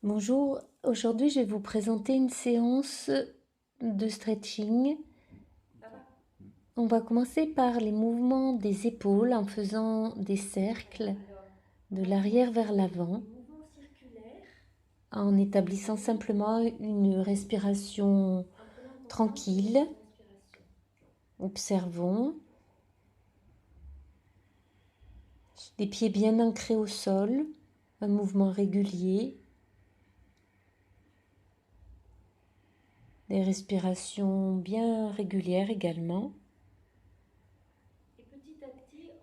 Bonjour, aujourd'hui je vais vous présenter une séance de stretching. On va commencer par les mouvements des épaules en faisant des cercles de l'arrière vers l'avant, en établissant simplement une respiration tranquille. Observons les pieds bien ancrés au sol, un mouvement régulier. Des respirations bien régulières également.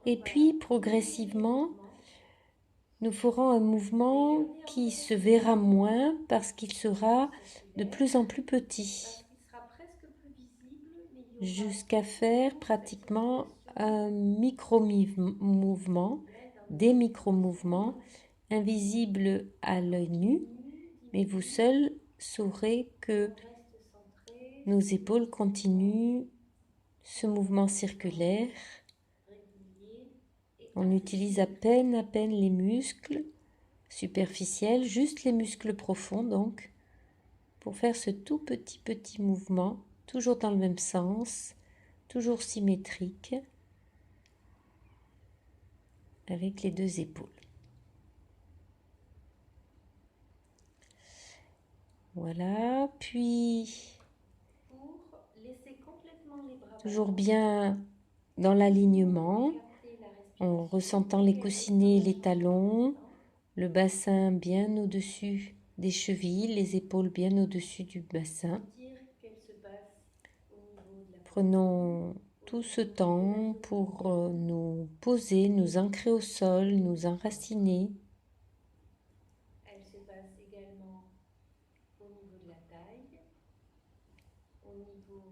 Et puis, progressivement, nous ferons un mouvement qui se verra moins parce qu'il sera de plus en plus petit, jusqu'à faire pratiquement un micro-mouvement, des micro-mouvements invisibles à l'œil nu, mais vous seul saurez que nos épaules continuent ce mouvement circulaire. On utilise à peine les muscles superficiels, juste les muscles profonds donc, pour faire ce tout petit mouvement, toujours dans le même sens, toujours symétrique, avec les deux épaules. Voilà, puis toujours bien dans l'alignement, en ressentant les coussinets et les talons, le bassin bien au-dessus des chevilles, les épaules bien au-dessus du bassin. Prenons tout ce temps pour nous poser, nous ancrer au sol, nous enraciner. Elle se passe également au niveau de la taille, au niveau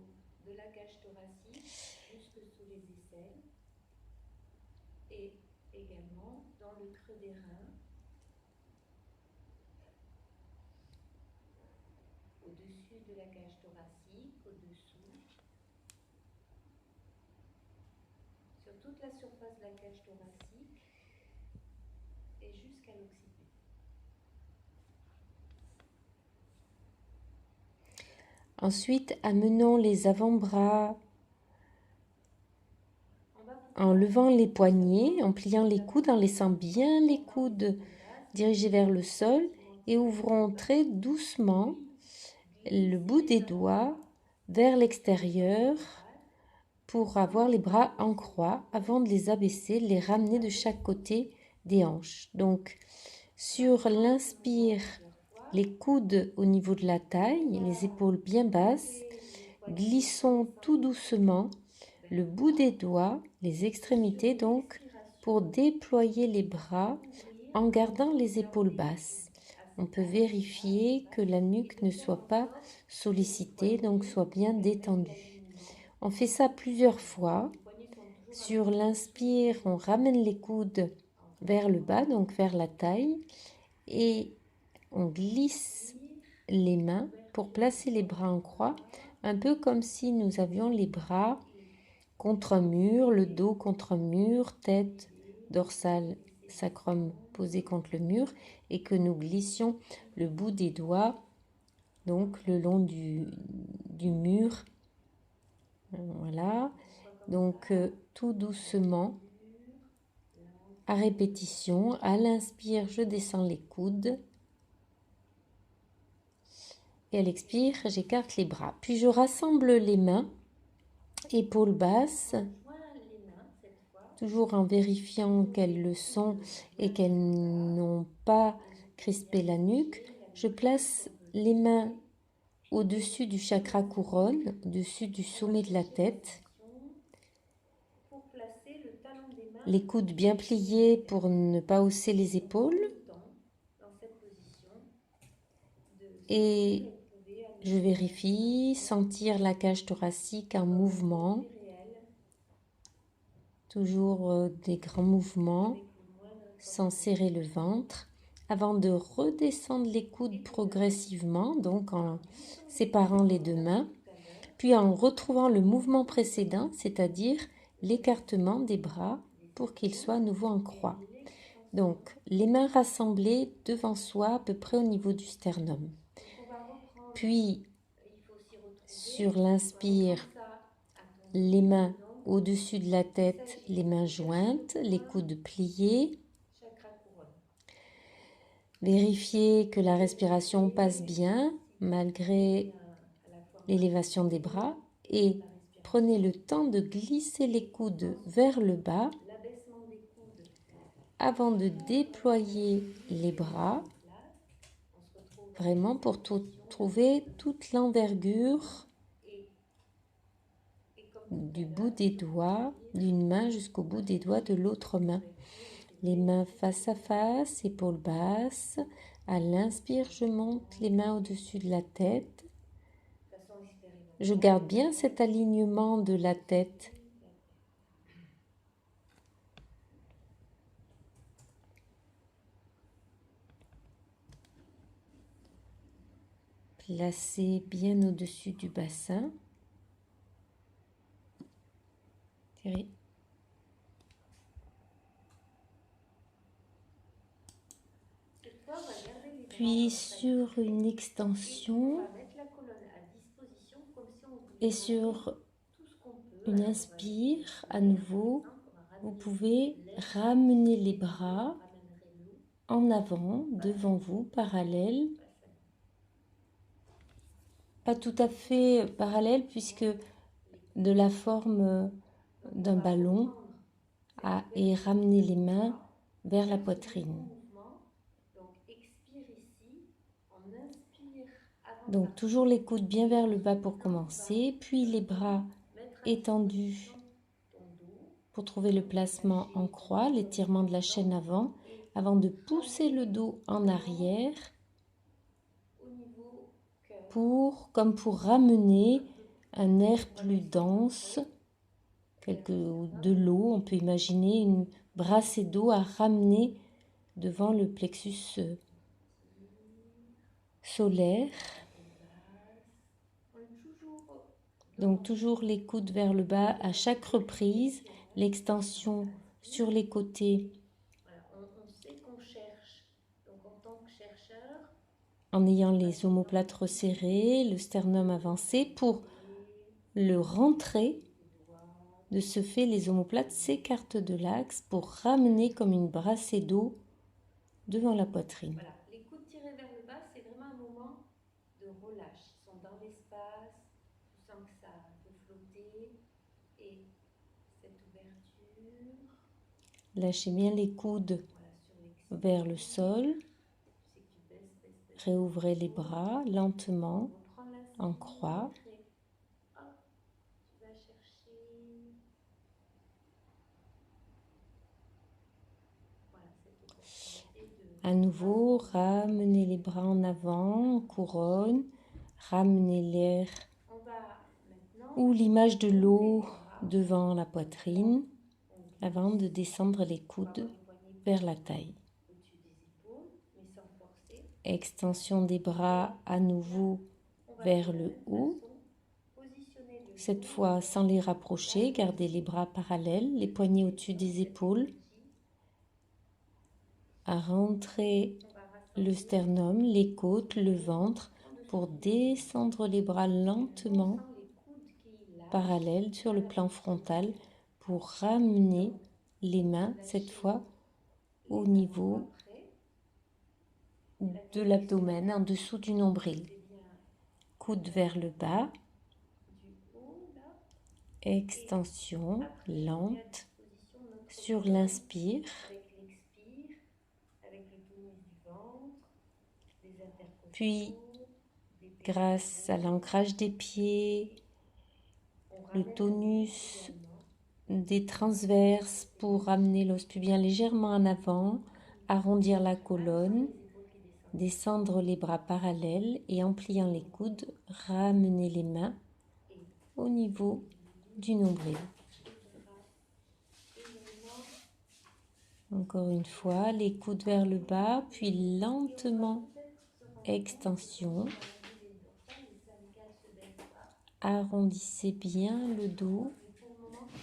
de la cage thoracique, jusque sous les aisselles, et également dans le creux des reins, au-dessus de la cage thoracique, au-dessous, sur toute la surface de la cage thoracique et jusqu'à l'occiput. Ensuite, amenons les avant-bras en levant les poignets, en pliant les coudes, en laissant bien les coudes dirigés vers le sol et ouvrons très doucement le bout des doigts vers l'extérieur pour avoir les bras en croix avant de les abaisser, les ramener de chaque côté des hanches. Donc, sur l'inspire, les coudes au niveau de la taille, les épaules bien basses, glissons tout doucement le bout des doigts, les extrémités donc, pour déployer les bras en gardant les épaules basses. On peut vérifier que la nuque ne soit pas sollicitée, donc soit bien détendue. On fait ça plusieurs fois. Sur l'inspire, on ramène les coudes vers le bas, donc vers la taille, et on glisse les mains pour placer les bras en croix, un peu comme si nous avions les bras contre un mur, le dos contre un mur, tête, dorsale, sacrum posé contre le mur, et que nous glissions le bout des doigts donc le long du mur. Voilà, donc tout doucement, à répétition. À l'inspire, je descends les coudes. Et à l'expire, j'écarte les bras. Puis je rassemble les mains, épaules basses, toujours en vérifiant qu'elles le sont et qu'elles n'ont pas crispé la nuque. Je place les mains au-dessus du chakra couronne, au-dessus du sommet de la tête. Les coudes bien pliés pour ne pas hausser les épaules. Et je vérifie, sentir la cage thoracique en mouvement. Toujours des grands mouvements sans serrer le ventre. Avant de redescendre les coudes progressivement, donc en séparant les deux mains. Puis en retrouvant le mouvement précédent, c'est-à-dire l'écartement des bras pour qu'ils soient à nouveau en croix. Donc, les mains rassemblées devant soi, à peu près au niveau du sternum. Puis, sur l'inspire, les mains au-dessus de la tête, les mains jointes, les coudes pliés. Vérifiez que la respiration passe bien malgré l'élévation des bras et prenez le temps de glisser les coudes vers le bas avant de déployer les bras, vraiment pour trouver toute l'envergure du bout des doigts d'une main jusqu'au bout des doigts de l'autre main. Les mains face à face, épaules basses. À l'inspire, je monte les mains au-dessus de la tête. Je garde bien cet alignement de la tête. Placez bien au-dessus du bassin. Tirez. Puis sur une extension et sur une inspire, à nouveau, vous pouvez ramener les bras en avant, devant vous, parallèles. Pas tout à fait parallèle puisque de la forme d'un ballon et ramener les mains vers la poitrine. Donc toujours les coudes bien vers le bas pour commencer, puis les bras étendus pour trouver le placement en croix, l'étirement de la chaîne avant de pousser le dos en arrière comme pour ramener un air plus dense, de l'eau. On peut imaginer une brassée d'eau à ramener devant le plexus solaire. Donc toujours les coudes vers le bas à chaque reprise, l'extension sur les côtés en ayant les omoplates resserrées, le sternum avancé. Pour le rentrer, de ce fait, les omoplates s'écartent de l'axe pour ramener comme une brassée d'eau devant la poitrine. Voilà. Les coudes tirés vers le bas, c'est vraiment un moment de relâche. Ils sont dans l'espace, tu sens que ça peut flotter et cette ouverture. Lâchez bien les coudes vers le sol. Réouvrez les bras lentement en croix. À nouveau, ramenez les bras en avant, en couronne. Ramenez l'air ou l'image de l'eau devant la poitrine avant de descendre les coudes vers la taille. Extension des bras à nouveau vers le haut. Cette fois sans les rapprocher, gardez les bras parallèles, les poignets au-dessus des épaules. À rentrer le sternum, les côtes, le ventre pour descendre les bras lentement parallèles sur le plan frontal pour ramener les mains cette fois au niveau de l'abdomen, en dessous du nombril. Coude vers le bas. Extension lente sur l'inspire. Puis, grâce à l'ancrage des pieds, le tonus des transverses pour ramener l'os pubien légèrement en avant, arrondir la colonne, descendre les bras parallèles et en pliant les coudes, ramener les mains au niveau du nombril. Encore une fois, les coudes vers le bas, puis lentement extension. Arrondissez bien le dos.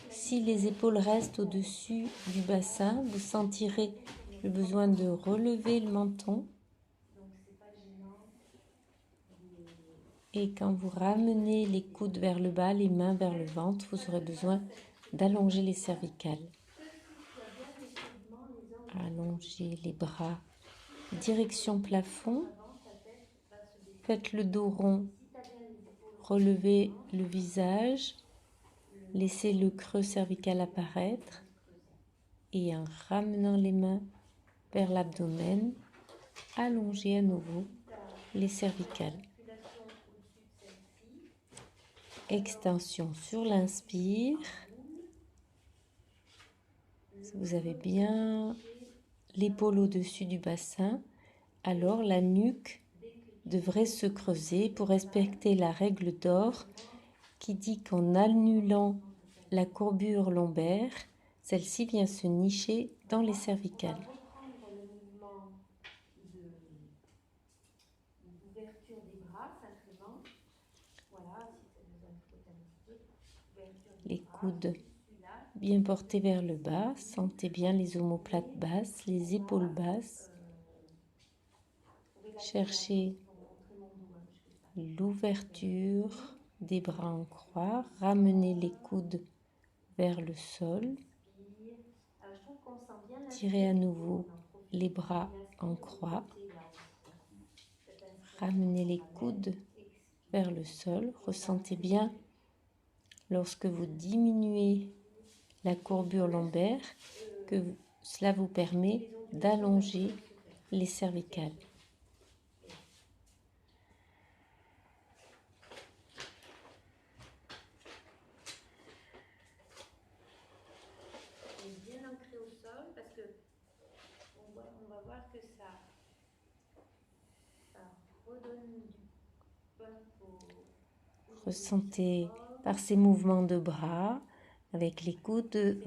Si les épaules restent au-dessus du bassin, vous sentirez le besoin de relever le menton. Donc c'est pas gênant. Et quand vous ramenez les coudes vers le bas, les mains vers le ventre, vous aurez besoin d'allonger les cervicales. Allongez les bras. Direction plafond. Faites le dos rond. Relevez le visage. Laissez le creux cervical apparaître. Et en ramenant les mains vers l'abdomen, allongez à nouveau les cervicales. Extension sur l'inspire. Si vous avez bien l'épaule au-dessus du bassin, alors la nuque devrait se creuser pour respecter la règle d'or qui dit qu'en annulant la courbure lombaire, celle-ci vient se nicher dans les cervicales. Les coudes bien portés vers le bas, sentez bien les omoplates basses, les épaules basses. Cherchez l'ouverture des bras en croix, ramenez les coudes vers le sol. Tirez à nouveau les bras en croix. Ramenez les coudes vers le sol. Ressentez bien lorsque vous diminuez la courbure lombaire que cela vous permet d'allonger les cervicales. Bien ancré au sol parce que on va voir que ça redonne du pump au Ressentez par ces mouvements de bras avec les coudes